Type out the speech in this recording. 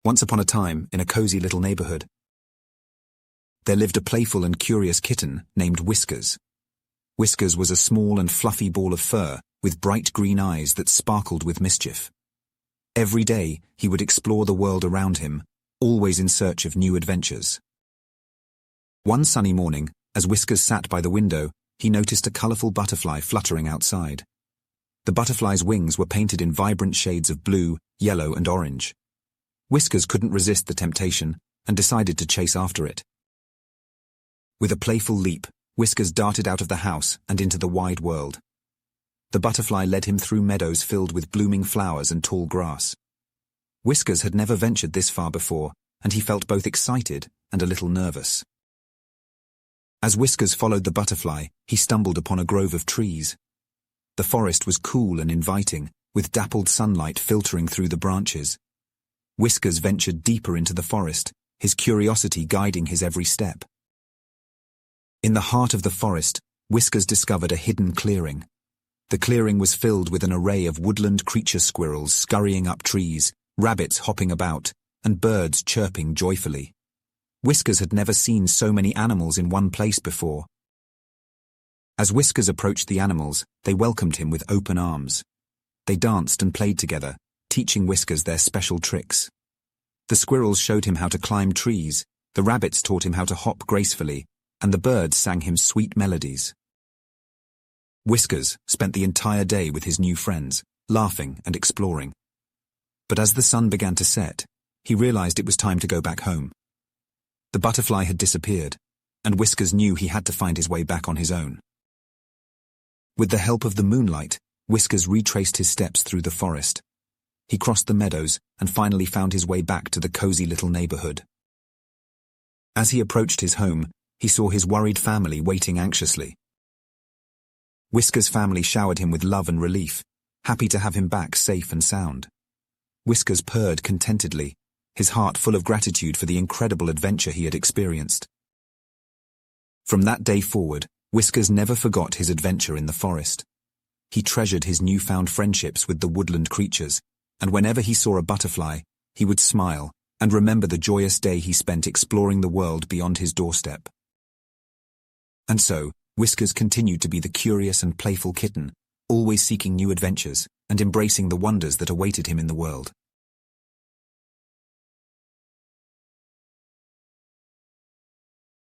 Once upon a time, in a cozy little neighborhood, there lived a playful and curious kitten named Whiskers. Whiskers was a small and fluffy ball of fur with bright green eyes that sparkled with mischief. Every day, he would explore the world around him, always in search of new adventures. One sunny morning, as Whiskers sat by the window, he noticed a colorful butterfly fluttering outside. The butterfly's wings were painted in vibrant shades of blue, yellow, and orange. Whiskers couldn't resist the temptation and decided to chase after it. With a playful leap, Whiskers darted out of the house and into the wide world. The butterfly led him through meadows filled with blooming flowers and tall grass. Whiskers had never ventured this far before, and he felt both excited and a little nervous. As Whiskers followed the butterfly, he stumbled upon a grove of trees. The forest was cool and inviting, with dappled sunlight filtering through the branches. Whiskers ventured deeper into the forest, his curiosity guiding his every step. In the heart of the forest, Whiskers discovered a hidden clearing. The clearing was filled with an array of woodland creature squirrels scurrying up trees, rabbits hopping about, and birds chirping joyfully. Whiskers had never seen so many animals in one place before. As Whiskers approached the animals, they welcomed him with open arms. They danced and played together, teaching Whiskers their special tricks. The squirrels showed him how to climb trees, the rabbits taught him how to hop gracefully, and the birds sang him sweet melodies. Whiskers spent the entire day with his new friends, laughing and exploring. But as the sun began to set, he realized it was time to go back home. The butterfly had disappeared, and Whiskers knew he had to find his way back on his own. With the help of the moonlight, Whiskers retraced his steps through the forest. He crossed the meadows and finally found his way back to the cozy little neighborhood. As he approached his home, he saw his worried family waiting anxiously. Whiskers' family showered him with love and relief, happy to have him back safe and sound. Whiskers purred contentedly, his heart full of gratitude for the incredible adventure he had experienced. From that day forward, Whiskers never forgot his adventure in the forest. He treasured his newfound friendships with the woodland creatures, and whenever he saw a butterfly, he would smile and remember the joyous day he spent exploring the world beyond his doorstep. And so, Whiskers continued to be the curious and playful kitten, always seeking new adventures and embracing the wonders that awaited him in the world.